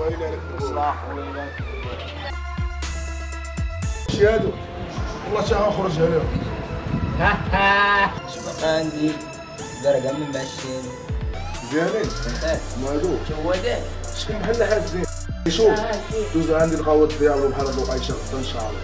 ويلي عليك صلاح ويلي شي هادو والله شي غنخرج عليهم. شبقى عندي درجة من ماشيين مزيانين مالو شو هو ده؟ شكون بحال حاسين شوف دوز عندي القهوه ديالو بحال هادو عايشه غدا ان شاء الله.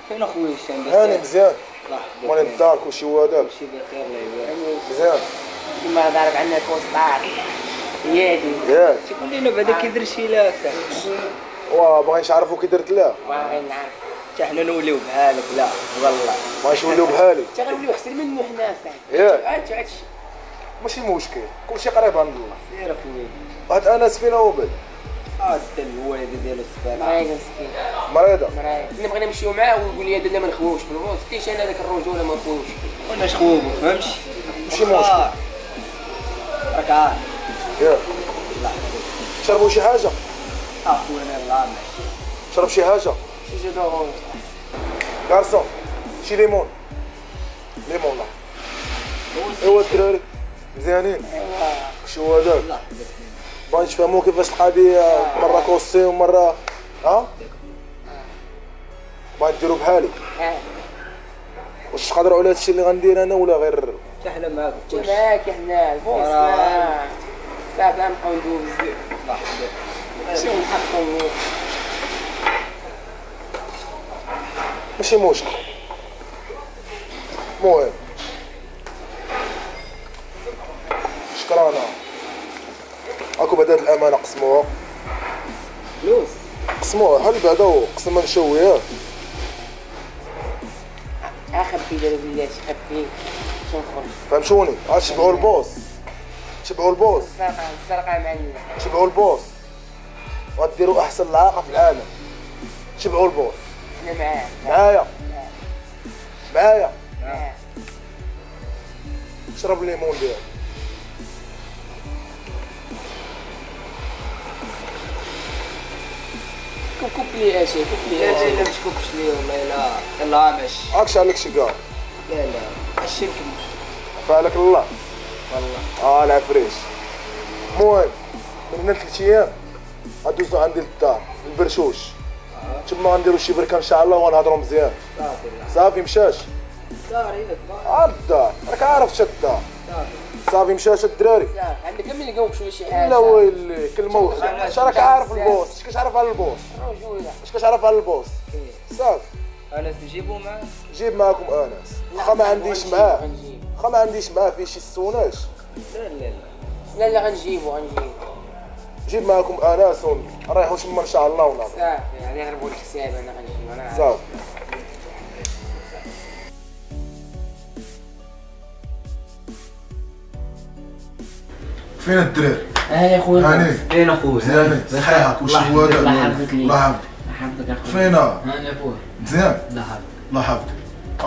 فين اخويا الشام؟ هاني مزيان مالي الدار كلشي هو هذاك كلشي بخير الله يبارك. مزيان كيما ضارب عندنا كوسطار يادي ياك شكون لينا بعدا كيدير شي لاسه واه باغينش نعرفو كي درت لها باغي نعرف حتى حنا نوليو بحالك لا والله باغيش نوليو بحالي حتى غنوليو احسن منو حنا صاحبي ياك هادشي ماشي مشكل كلشي قريب عند الله. سير اخويا هاد انس فينا هو بعد حتى الوالده ديالو السبانه مريض مسكين مريضه مريض نبغي نمشيو معاه ويقول لي لا ما نخووش بالبوس كاينش انا داك الرجوله ما نخووش وانا شخوبو فهمتش ماشي مشكل راك عارف ياك شربوا شي حاجه اخويا انا الله ماشي شرب شي حاجه شي جو دورون كارسون شي ليمون ليمون لا ايوا الدراري مزيانين ايوا شي هو هذاك باغي تفهموا كيفاش القضيه مره كوستي ومره ها باغي ديروا بحالي واش تقدروا على هادشي اللي غندير انا ولا غير حتى حنا معاك معاك حنا البوس صافي غنبقاو ندوزو بزاف الله يحفظك شنو نحطو ماشي مشكل. المهم شكرانا هاكو بعدا هاد الامانه قسموها فلوس قسموها حل بعدا وقسم نشوي ياك اخبي دابا بلاتي خبي شنو نخرج فهمتوني غتشبعوا البوس تشبعوا البوس الزرقاء معلم تشبعوا البوس غديروا احسن لعاقه في العالم تشبعوا البوس انا معاه معايا معايا معاه شرب الليمون ديالك كوب لي اشي كوب لي اشي لا ما تكوبش لي والله لا يلا ماشي هاكش عليك شي كاع لا لا الشرك فعلك الله والله العفريش. المهم من هنا 3 ايام غدوزو عندي للدار البرشوش تما غنديرو شي بركه ان شاء الله وغنهضرو مزيان صافي مشاش داري الدار راك عارف شاد الدار صافي مشاش الدراري عندك لما نلقاوك شي حاجه لا ويلي كلمه وحده اش راك عارف البوس اش كتعرف على البوس رجوله اش كتعرف على البوس صافي انس نجيبو معاه جيب معاكم انس واخا ما عنديش معاه واخا ما عنديش معاه فيه شي السوناش لا لا لا لا غنجيبو جيب معاكم انس ونريحو تما ان شاء الله ونهضروا صافي يعني نهربوا الحساب انا غنجيبو انا عارف. صافي فين الدراري؟ يا خويا هاني فين اخويا مزيانين صحيحك وشي هو هذا الله يحفظك لي الله يحفظك الله يحفظك اخويا فينا هاني اخويا مزيان الله يحفظك الله يحفظك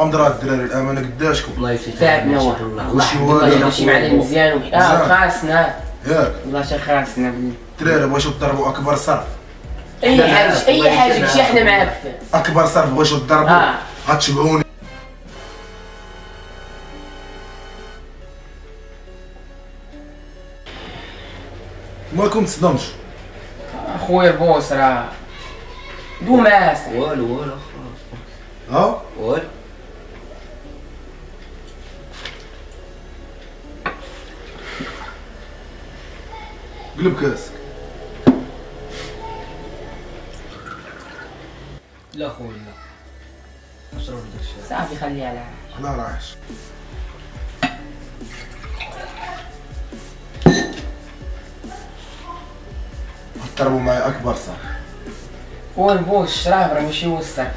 امضرا الدراري الامانه قداشكم الله يسلمك تعبنا والله وشي هو الله هذا يجعل شي معلم مزيان خاصنا ياك والله شي خاصنا الدراري بغيتو تضربوا اكبر صرف اي حاجه كلشي احنا معاك اكبر صرف بغيتو تضربوا غتشبعوني مالكم تصدمش اخويا البوس راه دوم معاه والو ها والو قلب كاسك لا خويا لا نشرب داك الشيء. صافي خليها على لا راهش. ضربوا معايا اكبر صح. هو البوس الشراب راه ماشي هو الصرف.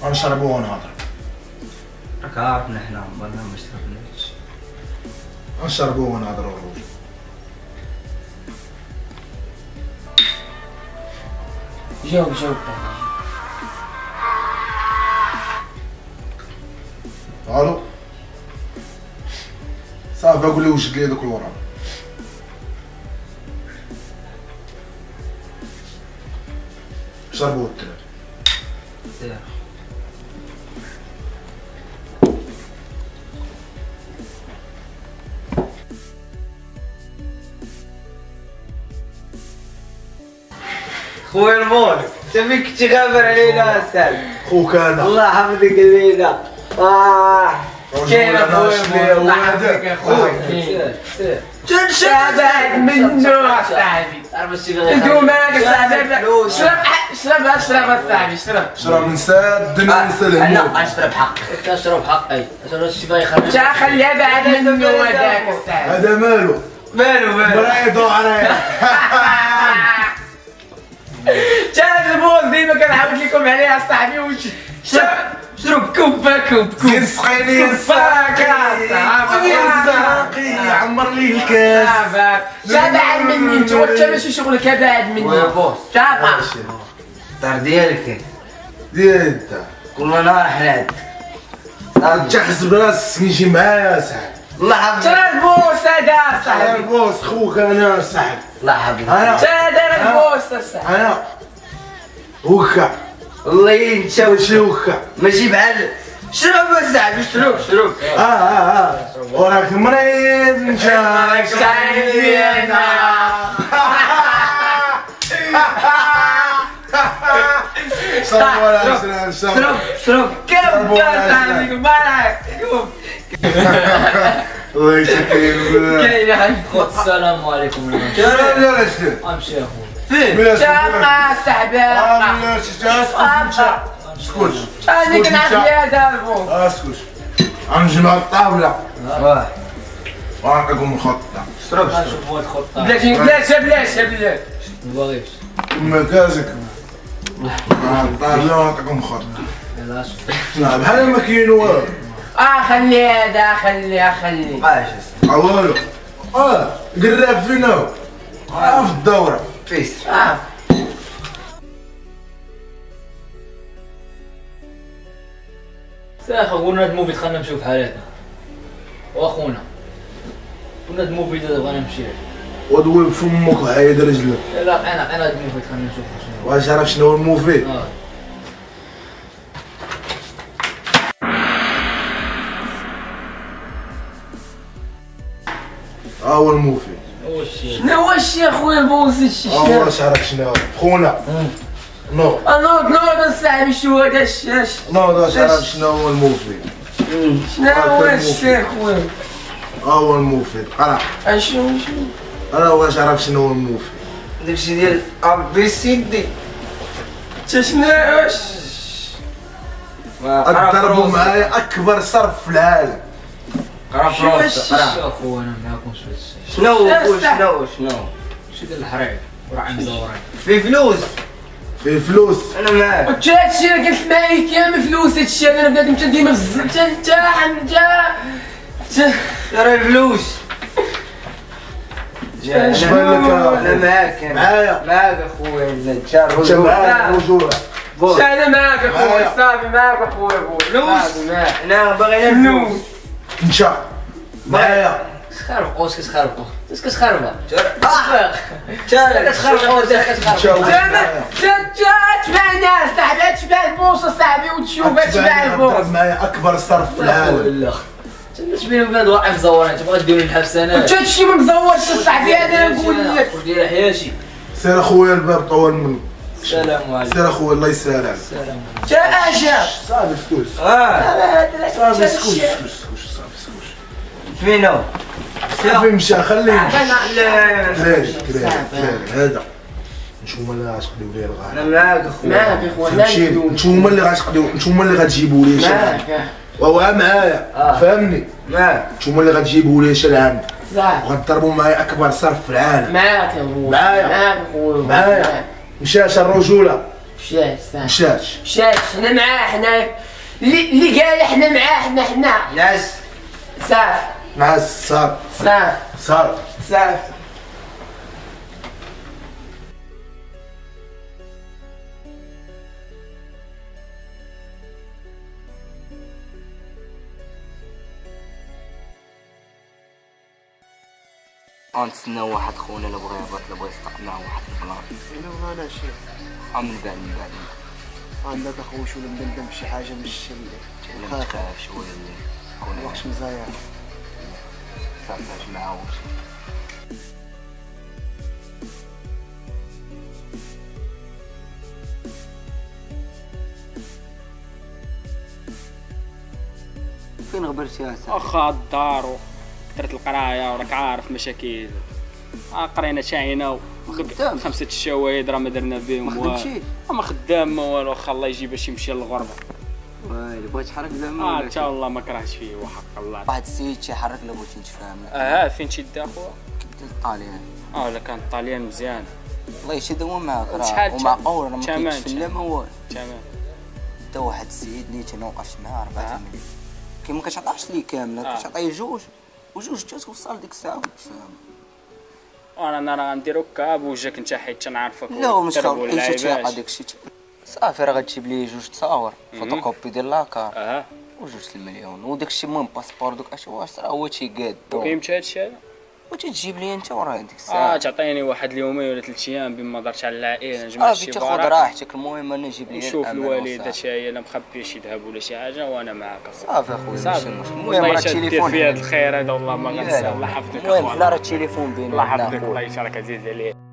غنشربوا ونهضر. راك عارفنا حنا عمرنا ما شربناش. غنشربوا ونهضروا الروج. جاوب. الو صافي قول لي وجد لي دوك الورق. شربوا الدراري. سير. خويا الموت انت فين كنتي غابر علينا استاذ؟ خوك انا الله يحفظك علينا. كاين اخويا الله يحفظك اخويا. تنشبع منه اصاحبي. انتوما اصاحبي شرب اصاحبي شرب من ساد الدنيا من ساد لا اشرب حقي اشرب حقي اشرب الشي باغي يخرج. تا خليها بعد منه هذاك اصاحبي. هذا مالو برايدو عليا. تا هذا البوز ديما كنعاود لكم عليه اصاحبي. شرب كوبا زين سقيني الساقي عمر لي الكاس. بعد مني انت وانت ماشي شغلك بعد مني يا بوس تابع الدار ديالك ديال انت كل نهار حناد تحسب راسك نجي معايا صاحبي. الله يحفظك. ترى البوس هذا انا صاحبي. البوس خوك انا صاحبي. الله يحفظك. انا تا هذا البوس صاحبي. انا وكا والله ينشا ماشي وكا. ماشي بحال شرب اصاحبي شرب وراك مريض نشاك شايفينا. شرب كم صاحبي معاك الله يسكن. كاين السلام عليكم. لا شنو امشي يا خويا. فين شاقة صاحبي. اسكت هذيك نعرف هذا البوس. اسكت غنجمع الطاولة واه وغنعطيكم الخطة. شرب نشوف هاد الخطه. بلاش ما باغيش ما كازك الطاولة وغنعطيكم الخطة. يلاه بحال ما كاين والو. خلي هذا خلي مابقاش والو قراب فينا هو في الدورة فيس. ساخا قلنا هاد الموفي دخلنا نمشيو في حالاتنا واخونا قلنا هاد الموفي بغينا نمشي له. ودوي فمك وعايد رجلك. لا عطينا هاد الموفي دخلنا نشوف شنو واش عرف شنو هو الموفي؟ هو الموفي. شنو هو الشي اخويا البوس الشي؟ واش عرف شنو هو؟ خونا نوض اصاحبي شو هذا الشي؟ نوض واش عرف شنو هو الموفي؟ شنو هو الشي اخويا؟ هو الموفي قرا شنو راه واش عرف شنو هو الموفي؟ داكشي ديال ابي سيدي شنو ضربوا معايا اكبر صرف في العالم. قرا فرنسا قرا اخويا انا معاكم شويه الشيء شنو شي ديال الحريق وراه مزورين في فلوس فيه فلوس. انا معاك. هادشي راه قلت معايا كامل فلوس هادشي. انا بنادم انت ديما انت راه الفلوس. اش بان لك انا معاك معايا اخويا انت معايا الرجوله. انا معاك اخويا صافي معاك اخويا فلوس انا باغي فلوس. انت معايا كتخربقوا كتخربقوا كتخربق كتخربقوا تبع ناس صاحبي تبع البوصه صاحبي وتشوف تبع البوص. معايا اكبر صرف في العالم. لا تبين بلاد واقع مزورين تبغى ديروا الحبس انا انت هادشي ما مزورش صاحبي. انا نقول لك ديال حياتي. سير اخويا الباب طول منك. السلام عليكم. سير اخويا الله يسهل عليك. السلام عليكم. تا اجا صافي سكوت صافي سكوت صافي فينو صافي مشى خليه لا كلاري هذا نتوما اللي غتقضيو لي انا الغالي. معاك اخويا. معاك اخويا. فهمتيني؟ نتوما اللي غتقضيو، نتوما اللي غتجيبوا لي شي. واه معايا فهمني؟ معاك. نتوما اللي غتجيبوا لي شي العام صح. وغتضربوا معايا اكبر صرف في العالم. معاك يا خويا. معايا. معاك اخويا. معايا. مشات الرجوله. مشات صح. مشات. مشات حنا معاه حنا اللي قال حنا معاه حنا. ناس. صافي. نعس صافي. صافي. صافي. صافي. غنتسناو واحد خونا اللي بغا يهبط اللي بغا يستقنا واحد البلان. انا بغانا شي من بعد عندك اخويا ولا مندم بشي حاجه من الشي اللي ما تخافش ولا اللي خونا الوقت مزيان. صافي معاوش. فين غبرتي يا سعد؟ واخا الدار وكثرة القرايه وراك عارف مشاكل. قرينا شاينا خدامش 5 الشوايد راه ما درنا بهم ما خدمتيش؟ ما خدام ما والو. واخا الله يجي باش يمشي للغربه. ويلي بغيت تحرك زعما ان شاء الله ما كرهتش فيه وحق الله. واحد السيد تيحرك الا بغيتي نتفاهم. فين تيدا اخويا؟ كنت الطاليان. الا كان الطاليان مزيان. الله يشدهم معاك شحال راه ومعقول راه ما تمام، كاينش في اللام هو. تمام. حتى واحد السيد نيت انا وقفت معاه 4 مليون. كي ما كتعطاش ليه كامله كتعطيه جوج وجوج توصل ديك الساعه وتفهم. انا راه غنديرو كاب وجاك انت حيت تنعرفك. لا هو مش خاوي تيلقى داك الشيء صافي راه غتجيب لي جوج تصاور فوتوكوبي ديال لاكار وجوج المليون وداك الشيء المهم باسبور دوك اش واش راه هو تيقاد وكيمشي هادشي هذا وتجيب لي انت وراه ديك الساعه تعطيني واحد اليومين ولا 3 ايام بما درت على العائله نجمع شي تاخذ راحتك المهم انا نجيب لي نشوف الوالد هادشي هي الا مخبي شي ذهب ولا شي حاجه وانا معاك صافي اخويا ماشي مشكل المهم راه التليفون في هذا الخير هذا والله ما غنسى الله يحفظك المهم لا راه التليفون بيننا الله يحفظك الله يشارك عزيز عليه.